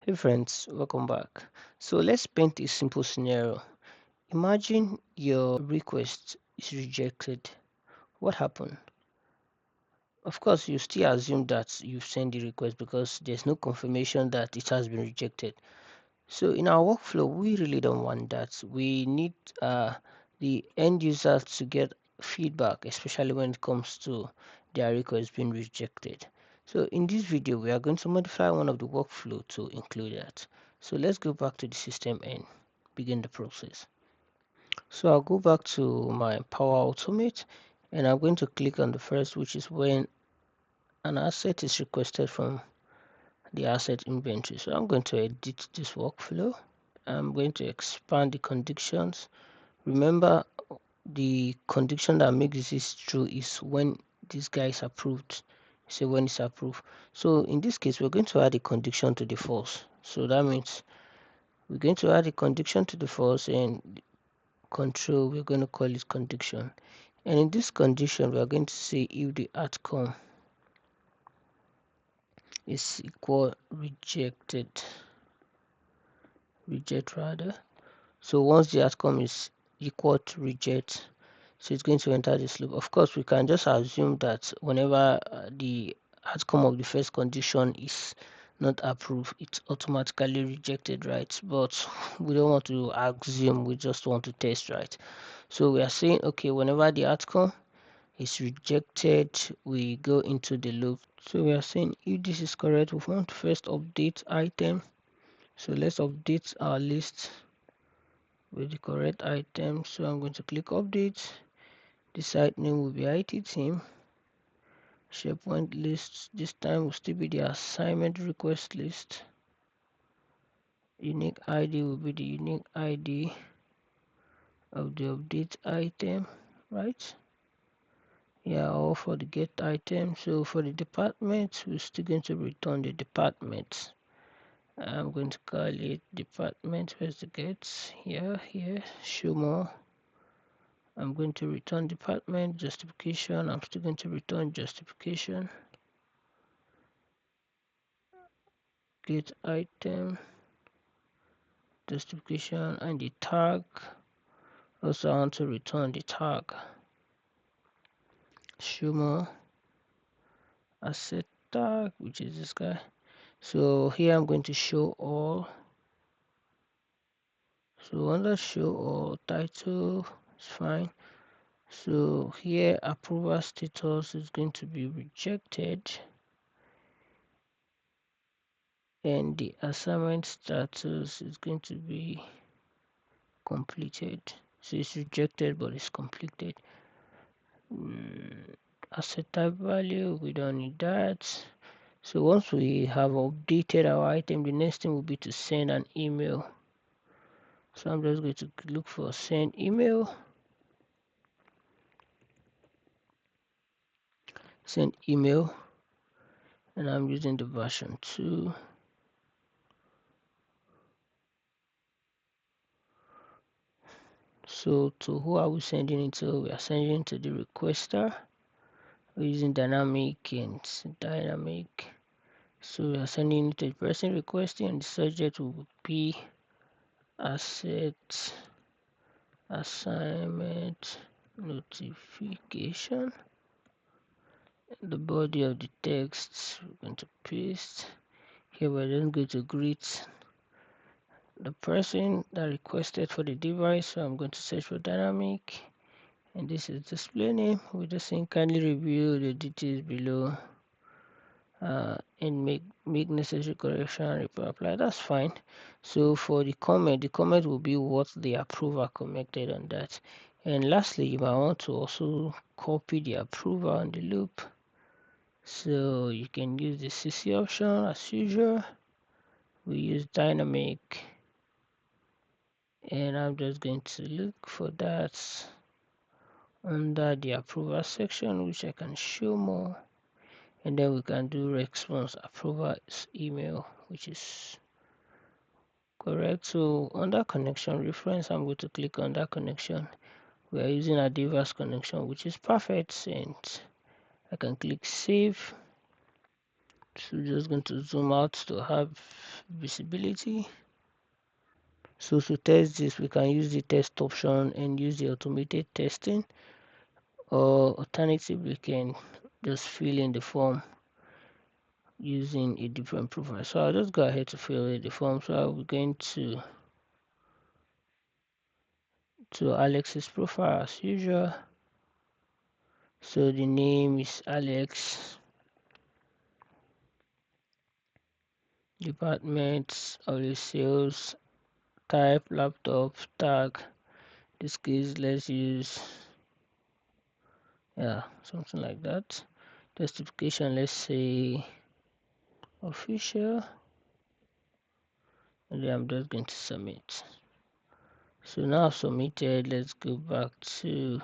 Hey friends, welcome back. So let's paint a simple scenario. Imagine your request is rejected. What happened? Of course, you still assume that you've sent the request because there's no confirmation that it has been rejected. So in our workflow, we really don't want that. We need the end user to get feedback, especially when it comes to their request being rejected. So in this video, we are going to modify one of the workflow to include that. So let's go back to the system and begin the process. So I'll go back to my Power Automate and I'm going to click on the first, which is when an asset is requested from the asset inventory. So I'm going to edit this workflow. I'm going to expand the conditions. Remember, the condition that makes this true is when this guy is approved. So when it's approved. So in this case, we're going to add a condition to the false. So that means we're going to add a condition to the false and control, we're going to call it condition. And in this condition, we are going to say if the outcome is equal reject rather. So once the outcome is equal to reject, so it's going to enter this loop. Of course, we can just assume that whenever the outcome of the first condition is not approved, it's automatically rejected, right? But we don't want to assume, we just want to test, right? So we are saying, okay, whenever the outcome is rejected, we go into the loop. So we are saying if this is correct, we want to first update item. So let's update our list with the correct item. So I'm going to click update. The site name will be IT team. SharePoint list this time will still be the assignment request list. Unique ID will be the unique ID of the update item, right? Yeah, or for the get item. So for the department, we're still going to return the department. I'm going to call it department. Where's the get? Here, show more. I'm going to return department justification. I'm still going to return justification. Get item justification and the tag. Also, I want to return the tag. Show more asset tag, which is this guy. So here I'm going to show all. So under show all title is fine. So here approval status is going to be rejected and the assignment status is going to be completed. So it's rejected but it's completed. Asset type value, we don't need that. So once we have updated our item, the next thing will be to send an email. So I'm just going to look for send email. Send email. And I'm using the version 2. So to who are we sending it to? We are sending it to the requester. We're using dynamic and dynamic. So we are sending it to the person requesting, and the subject will be asset assignment notification. The body of the text we're going to paste. Here we're then going to greet the person that requested for the device. So I'm going to search for dynamic. And this is display name. We just saying kindly review the details below and make necessary correction, reply apply. That's fine. So for the comment will be what the approver commented on that. And lastly, you might want to also copy the approver on the loop. So you can use the CC option as usual. We use dynamic, and I'm just going to look for that under the approval section, which I can show more. And then we can do response approval's email, which is correct. So under connection reference, I'm going to click on that connection. We are using a diverse connection, which is perfect, and I can click save. So we're just going to zoom out to have visibility. So to test this, we can use the test option and use the automated testing, or alternatively, we can just fill in the form using a different profile. So I'll just go ahead to fill in the form. So I'll be going to Alex's profile as usual. So the name is Alex, department always sales, type laptop, tag. This case, let's use something like that. Justification, let's say official, and then I'm just going to submit. So now I've submitted. Let's go back to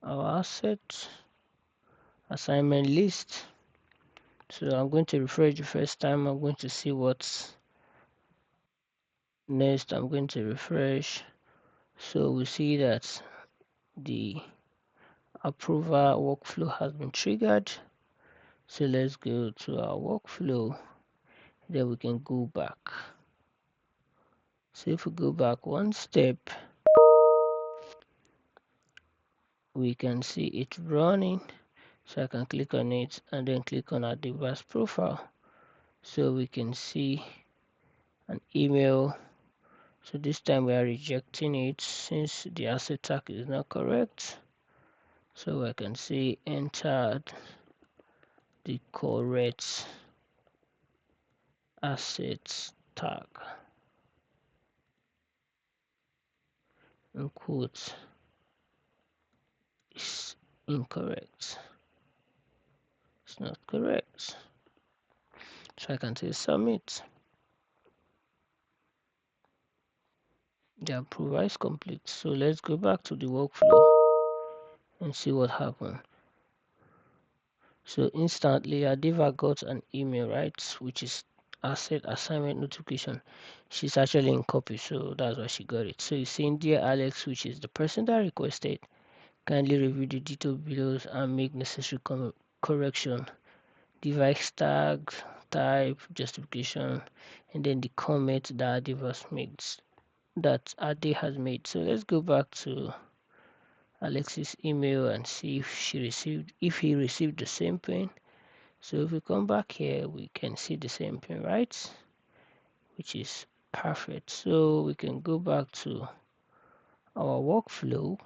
our asset assignment list. So I'm going to refresh the first time. I'm going to see what's next. I'm going to refresh. So we see that the approval workflow has been triggered. So let's go to our workflow. Then we can go back. So if we go back one step, we can see it running. So I can click on it and then click on our device profile. So we can see an email. So this time we are rejecting it since the asset tag is not correct. So I can see entered the correct assets tag in quotes is incorrect. It's not correct. So I can say submit. The approval is complete. So let's go back to the workflow and see what happened. So instantly Adiva got an email, right, which is asset assignment notification. She's actually in copy, so that's why she got it. So it's saying, dear Alex, which is the person that requested, kindly review the detail below and make necessary correction. Device tag, type, justification, and then the comment that Adi has made. So let's go back to Alex's email and see if he received the same thing. So if we come back here, we can see the same thing, right? Which is perfect. So we can go back to our workflow,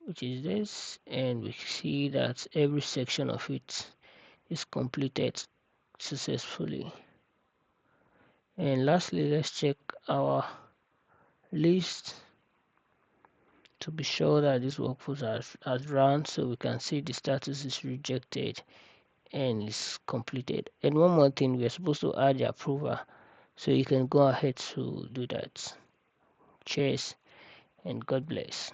which is this, and we see that every section of it is completed successfully. And lastly, let's check our list to be sure that this workflow has run, so we can see the status is rejected and is completed. And one more thing, we're supposed to add the approval, so you can go ahead to do that. Cheers and God bless.